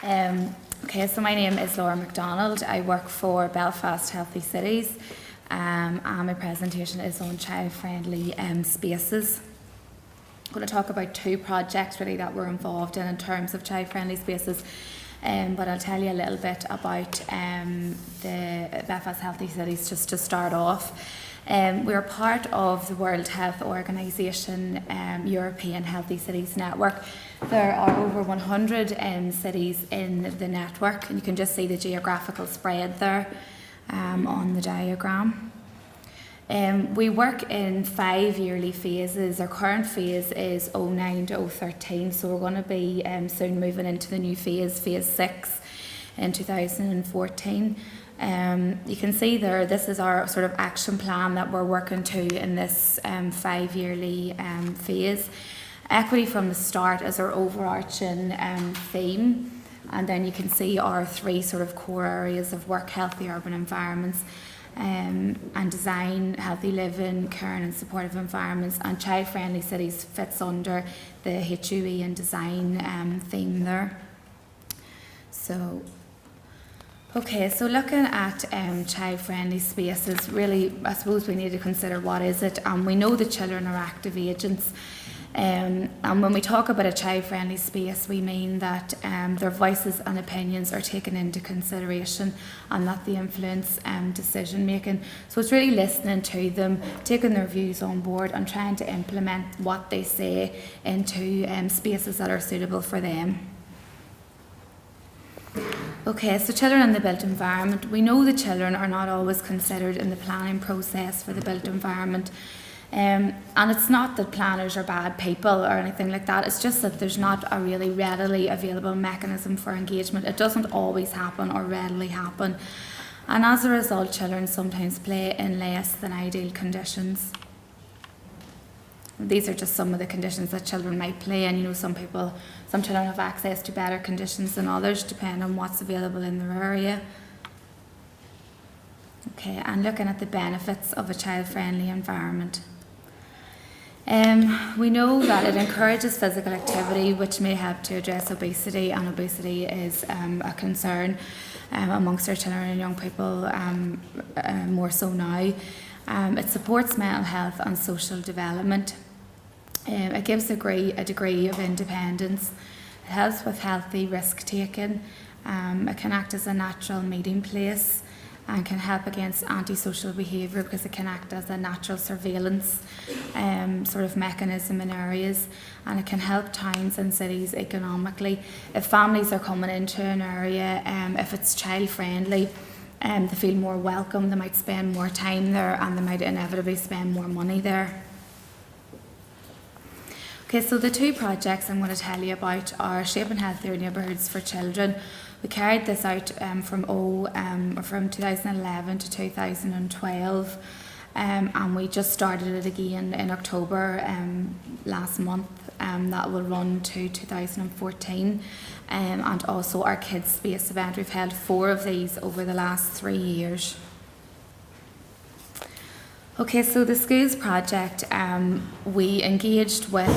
Okay, so my name is McDonald. I work for Belfast Healthy Cities, and my presentation is on child-friendly spaces. I'm going to talk about two projects really that we're involved in terms of child-friendly spaces, but I'll tell you a little bit about the Belfast Healthy Cities just to start off. We're part of the World Health Organization European Healthy Cities Network. There are over 100 cities in the network, and you can just see the geographical spread there on the diagram. We work in 5 yearly phases. Our current phase is 09 to 013, so we're going to be soon moving into the new phase 6 in 2014. You can see there, this is our sort of action plan that we're working to in this 5 yearly phase. Equity from the start is our overarching theme, and then you can see our 3 sort of core areas of work: healthy urban environments, and design, healthy living, caring and supportive environments, and child-friendly cities fits under the HUE and design theme there. Okay, so looking at child-friendly spaces, really, I suppose we need to consider what is it. We know that children are active agents, and when we talk about a child-friendly space, we mean that their voices and opinions are taken into consideration and that they influence decision-making. So it's really listening to them, taking their views on board and trying to implement what they say into spaces that are suitable for them. Okay, so children in the built environment. We know that children are not always considered in the planning process for the built environment. And it's not that planners are bad people or anything like that. It's just that there's not a really readily available mechanism for engagement. It doesn't always happen or readily happen. And as a result, children sometimes play in less than ideal conditions. These are just some of the conditions that children might play in. You know, some children have access to better conditions than others, depending on what's available in their area. Okay, and looking at the benefits of a child-friendly environment. We know that it encourages physical activity, which may help to address obesity, and obesity is a concern amongst our children and young people, more so now. It supports mental health and social development. It gives a degree of independence. It helps with healthy risk-taking. It can act as a natural meeting place and can help against antisocial behaviour because it can act as a natural surveillance sort of mechanism in areas, and it can help towns and cities economically. If families are coming into an area, if it's child friendly, they feel more welcome, they might spend more time there, and they might inevitably spend more money there. Okay, so the 2 projects I'm going to tell you about are Shaping Healthier Neighbourhoods for Children. We carried this out from 2011 to 2012, and we just started it again in October last month. That will run to 2014, and also our Kids Space event. We've held 4 of these over the last 3 years. Okay, so the schools project, we engaged with,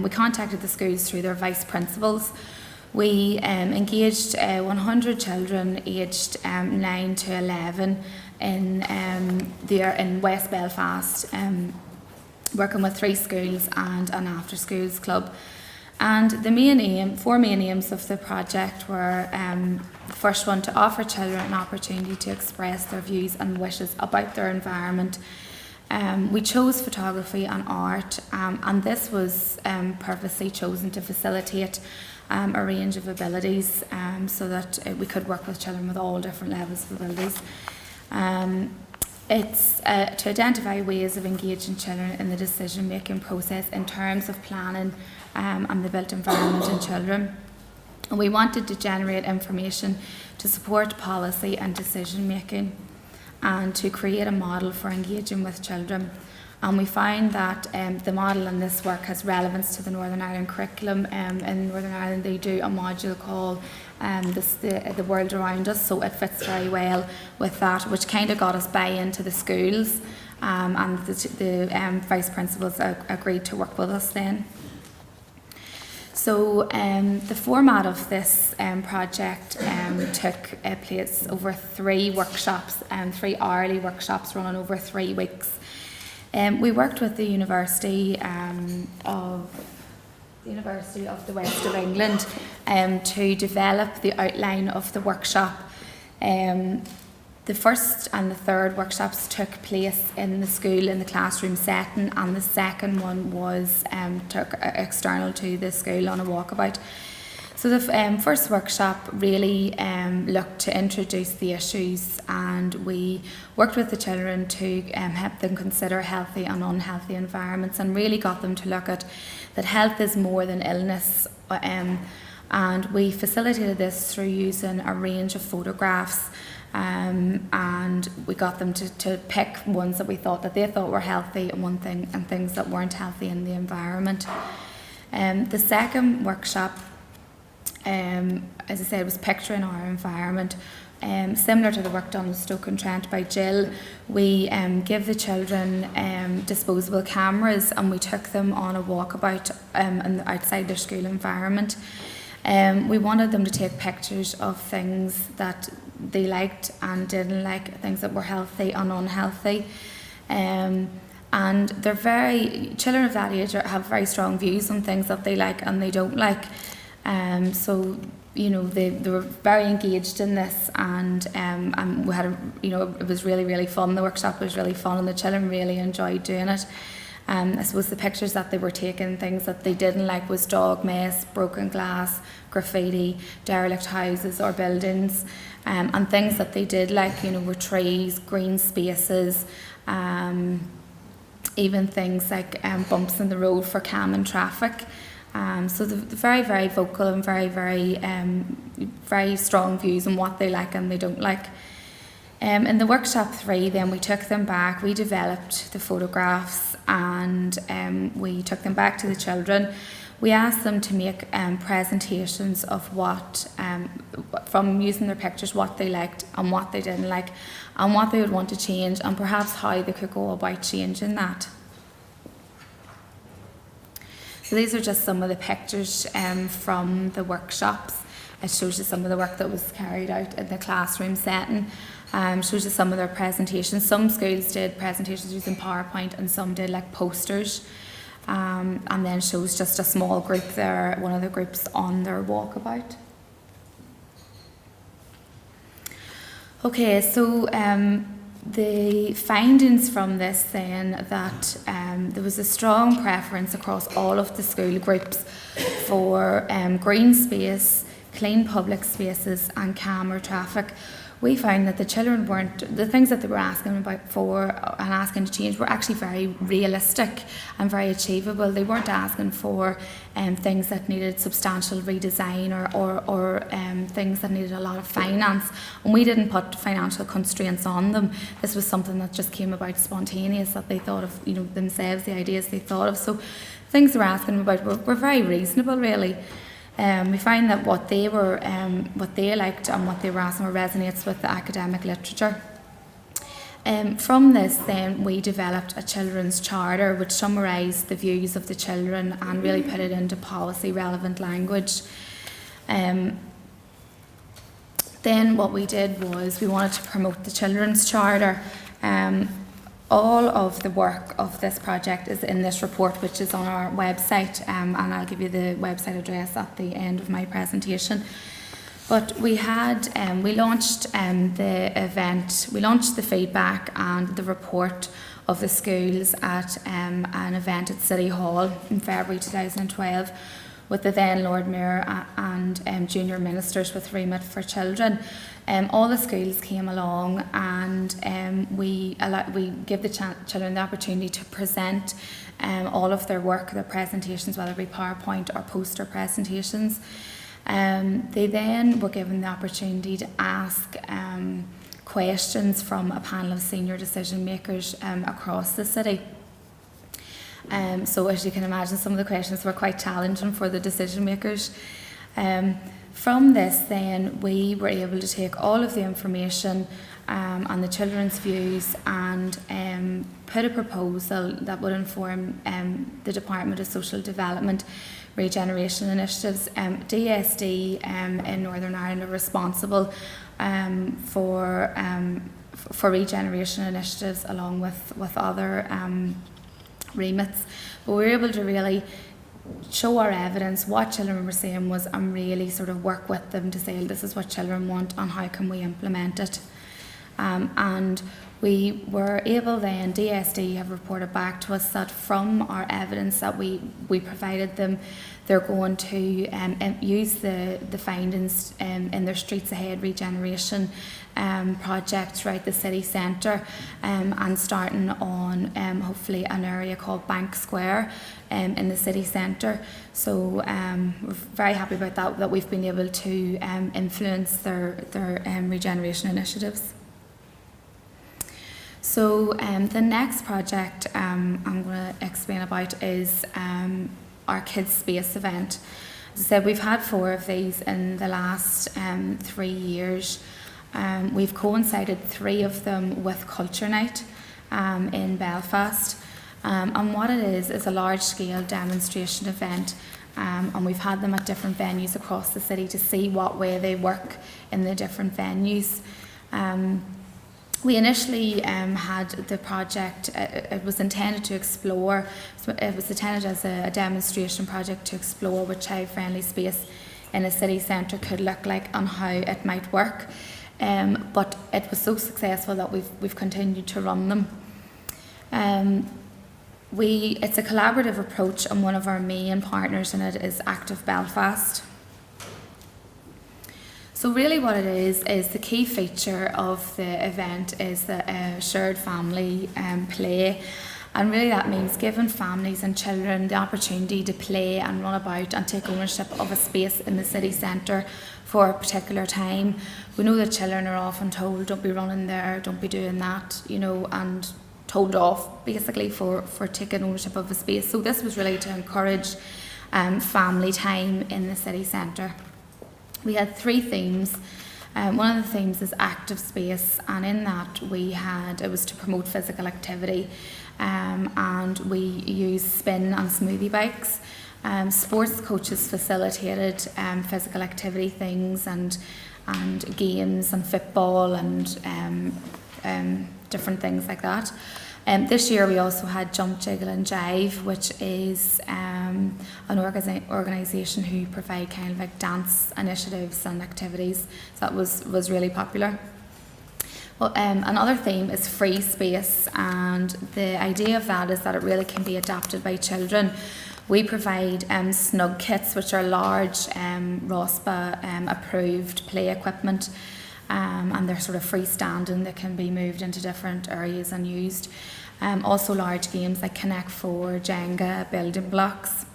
we contacted the schools through their vice principals. We engaged 100 children aged 9 to 11 in West Belfast, working with 3 schools and an after schools club. And the 4 main aims of the project were the first one, to offer children an opportunity to express their views and wishes about their environment. We chose photography and art, and this was purposely chosen to facilitate a range of abilities so that we could work with children with all different levels of abilities. It's to identify ways of engaging children in the decision-making process in terms of planning and the built environment in children. And we wanted to generate information to support policy and decision-making and to create a model for engaging with children. And we find that the model in this work has relevance to the Northern Ireland curriculum. In Northern Ireland they do a module called the World Around Us, so it fits very well with that, which kind of got us buy-in to the schools, and the vice principals agreed to work with us then. So the format of this project took place over 3 workshops, 3 hourly workshops running over 3 weeks. We worked with the University of the West of England to develop the outline of the workshop. The first and the third workshops took place in the school in the classroom setting, and the second one was took external to the school on a walkabout. So the first workshop really looked to introduce the issues, and we worked with the children to help them consider healthy and unhealthy environments, and really got them to look at that health is more than illness. And we facilitated this through using a range of photographs, and we got them to pick ones that they thought were healthy and things that weren't healthy in the environment. The second workshop, as I said, was picturing our environment. Similar to the work done in Stoke-on-Trent by Jill, we give the children disposable cameras, and we took them on a walkabout outside their school environment. We wanted them to take pictures of things that they liked and didn't like, things that were healthy and unhealthy. And children of that age have very strong views on things that they like and they don't like. So, you know, they were very engaged in this, and we had it was really, really fun. The workshop was really fun, and the children really enjoyed doing it. I suppose the pictures that they were taking, things that they didn't like, was dog mess, broken glass, graffiti, derelict houses or buildings, and things that they did like, were trees, green spaces, even things like bumps in the road for calming traffic. So the very, very vocal and very, very, very strong views on what they like and they don't like. In the workshop 3, then we took them back, we developed the photographs, and we took them back to the children. We asked them to make presentations of what, from using their pictures, what they liked and what they didn't like, and what they would want to change, and perhaps how they could go about changing that. So these are just some of the pictures from the workshops. It shows you some of the work that was carried out in the classroom setting. Shows you some of their presentations. Some schools did presentations using PowerPoint, and some did like posters. And then shows just a small group there, one of the groups on their walkabout. Okay, so the findings from this then, that there was a strong preference across all of the school groups for green space, clean public spaces and calmer traffic. We found that the children the things that they were asking about for and asking to change were actually very realistic and very achievable. They weren't asking for things that needed substantial redesign or things that needed a lot of finance. And we didn't put financial constraints on them. This was something that just came about spontaneous, that they thought of, themselves, the ideas they thought of. So things they were asking about were very reasonable, really. We find that what they liked and what they were asking resonates with the academic literature. From this, then, we developed a children's charter which summarised the views of the children and really put it into policy-relevant language. Then what we did was we wanted to promote the children's charter. All of the work of this project is in this report, which is on our website, and I'll give you the website address at the end of my presentation. But we launched the event, we launched the feedback and the report of the schools at an event at City Hall in February 2012 with the then Lord Mayor and junior ministers with remit for children. All the schools came along, and we give the children the opportunity to present all of their work, their presentations, whether it be PowerPoint or poster presentations. They then were given the opportunity to ask questions from a panel of senior decision makers across the city. So as you can imagine, some of the questions were quite challenging for the decision makers. From this then, we were able to take all of the information and the children's views, and put a proposal that would inform the Department of Social Development regeneration initiatives. DSD in Northern Ireland are responsible for regeneration initiatives along with other remits, but we were able to really show our evidence, what children were saying was, and really sort of work with them to say this is what children want and how can we implement it. And we were able then, DSD have reported back to us that from our evidence that we provided them, they're going to use the findings in their Streets Ahead regeneration project throughout the city centre, and starting on hopefully an area called Bank Square in the city centre. So we're very happy about that we've been able to influence their regeneration initiatives. So the next project I'm going to explain about is our Kids Space event. As I said, we've had 4 of these in the last 3 years. We've coincided 3 of them with Culture Night in Belfast. And what it is a large-scale demonstration event, and we've had them at different venues across the city to see what way they work in the different venues. We initially had the project, it was intended to explore, it was intended as a demonstration project to explore what child-friendly space in a city centre could look like and how it might work. But it was so successful that we've continued to run them. It's a collaborative approach, and one of our main partners in it is Active Belfast. So really what it is the key feature of the event is the shared family play, and really that means giving families and children the opportunity to play and run about and take ownership of a space in the city centre for a particular time. We know that children are often told don't be running there, don't be doing that, and told off basically for taking ownership of a space. So this was really to encourage family time in the city centre. We had 3 themes. One of the themes is active space, and in that it was to promote physical activity, and we used spin and smoothie bikes. Sports coaches facilitated physical activity things and games and football and different things like that. This year we also had Jump, Jiggle and Jive, which is an organisation who provide kind of like dance initiatives and activities. So that was really popular. Well, another theme is free space, and the idea of that is that it really can be adapted by children. We provide snug kits, which are large ROSPA approved play equipment, and they're sort of freestanding. They can be moved into different areas and used. Also large games like Connect 4, Jenga, building blocks.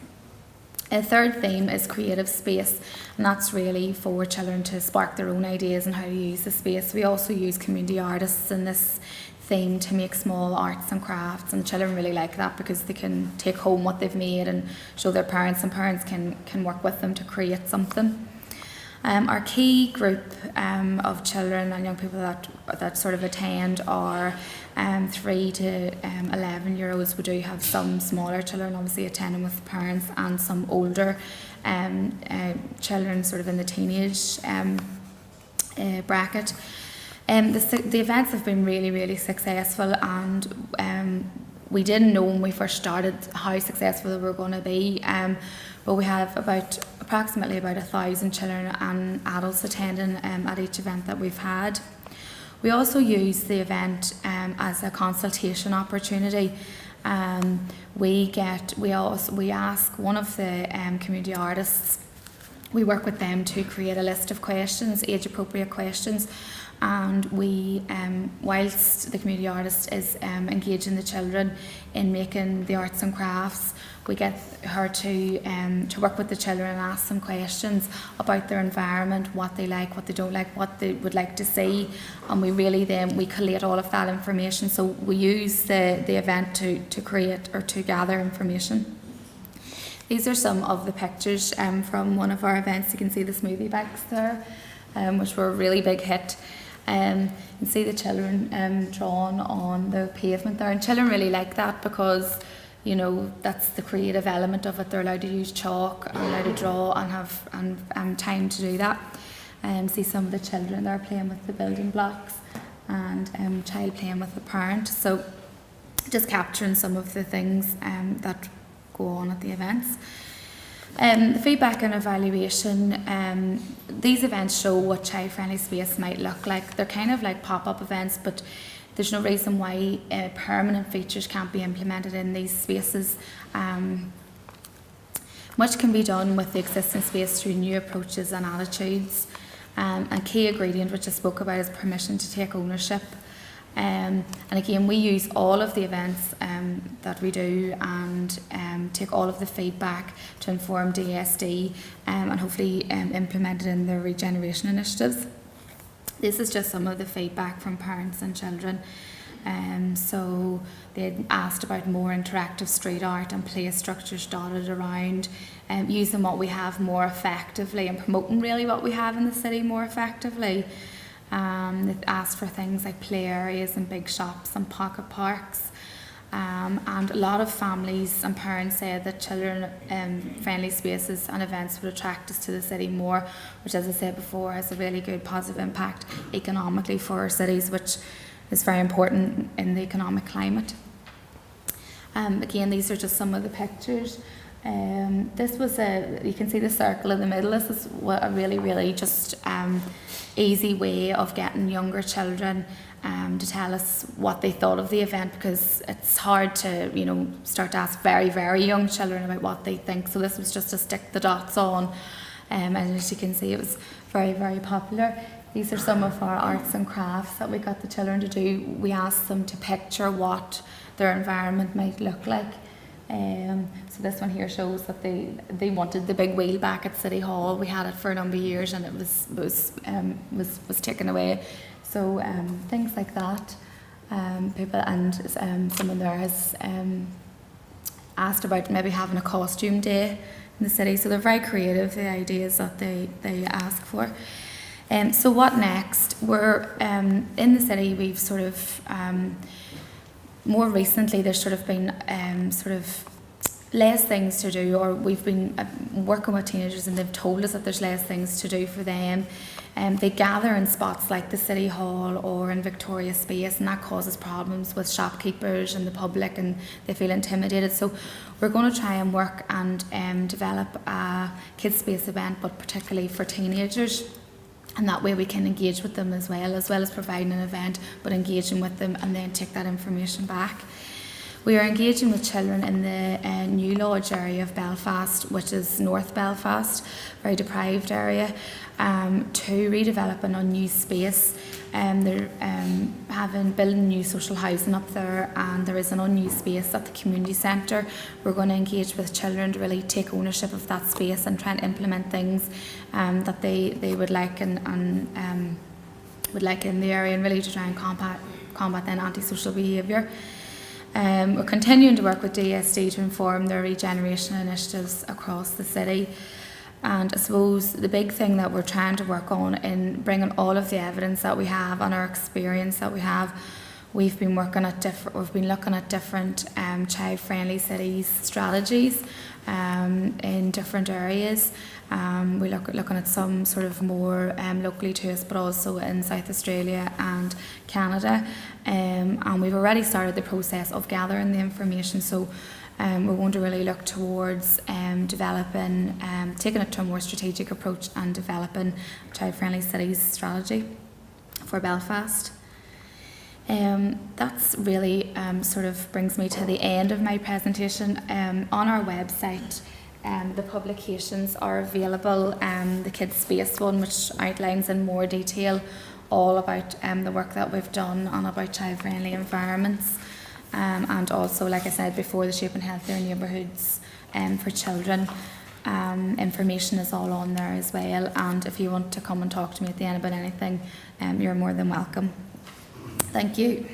A third theme is creative space, and that's really for children to spark their own ideas and how to use the space. We also use community artists in this theme to make small arts and crafts, and children really like that because they can take home what they've made and show their parents, and parents can work with them to create something. Our key group of children and young people that sort of attend are 3 to 11-year-olds. We do have some smaller children obviously attending with parents, and some older children sort of in the teenage bracket. The events have been really, really successful, and we didn't know when we first started how successful they were going to be, but we have approximately 1,000 children and adults attending at each event that we've had. We also use the event as a consultation opportunity. We ask one of the community artists, we work with them to create a list of questions, age appropriate questions, and we, whilst the community artist is engaging the children in making the arts and crafts, we get her to work with the children and ask them questions about their environment, what they like, what they don't like, what they would like to see, and we collate all of that information. So we use the event to create or to gather information. These are some of the pictures from one of our events. You can see the smoothie bags there, which were a really big hit. You can see the children drawn on the pavement there, and children really like that because, you know, that's the creative element of it. They're allowed to use chalk, and allowed to draw, and have time to do that. See some of the children there playing with the building blocks, and child playing with the parent. So just capturing some of the things that go on at the events. The feedback and evaluation, these events show what child-friendly space might look like. They're kind of like pop-up events, but there's no reason why permanent features can't be implemented in these spaces. Much can be done with the existing space through new approaches and attitudes. And key ingredient, which I spoke about, is permission to take ownership. And again, we use all of the events that we do, and take all of the feedback to inform DSD, and hopefully implement it in the regeneration initiatives. This is just some of the feedback from parents and children. So they asked about more interactive street art and play structures dotted around, using what we have more effectively and promoting really what we have in the city more effectively. They asked for things like play areas and big shops and pocket parks. And a lot of families and parents said that children-friendly spaces and events would attract us to the city more, which, as I said before, has a really good positive impact economically for our cities, which is very important in the economic climate. Again, these are just some of the pictures. This was you can see the circle in the middle. This is a really just easy way of getting younger children to tell us what they thought of the event, because it's hard to, you know, start to ask very young children about what they think. So this was just to stick the dots on, and as you can see, it was very popular. These are some of our arts and crafts that we got the children to do. We asked them to picture what their environment might look like. So this one here shows that they wanted the big wheel back at City Hall. We had it for a number of years, and it was taken away. So things like that. People, and someone there has asked about maybe having a costume day in the city. So they're very creative, the ideas that they ask for. So what next? We're in the city. We've sort of more recently, there's sort of been sort of less things to do, or we've been working with teenagers, and they've told us that there's less things to do for them. They gather in spots like the City Hall or in Victoria Space, and that causes problems with shopkeepers and the public, and they feel intimidated. So we're going to try and work and develop a kids space event, but particularly for teenagers. And that way we can engage with them as well as providing an event, but engaging with them and then take that information back. We are engaging with children in the New Lodge area of Belfast, which is North Belfast, very deprived area, to redevelop an unused space. They're building new social housing up there, and there is an unused space at the community centre. We're going to engage with children to really take ownership of that space and try and implement things that they would like and would like in the area, and really to try and combat then antisocial behaviour. We're continuing to work with DSD to inform their regeneration initiatives across the city. And I suppose the big thing that we're trying to work on in bringing all of the evidence that we have and our experience that we have, we've been looking at different child-friendly cities strategies in different areas. We're looking at some sort of more locally to us, but also in South Australia and Canada. And we've already started the process of gathering the information. So we're going to really look towards developing, taking it to a more strategic approach and developing a child-friendly cities strategy for Belfast. That's really sort of brings me to the end of my presentation. On our website, the publications are available. The Kids Space one, which outlines in more detail all about the work that we've done and about child-friendly environments. And also, like I said before, the Shaping Healthier Neighbourhoods for children. Information is all on there as well, and if you want to come and talk to me at the end about anything, you're more than welcome. Thank you.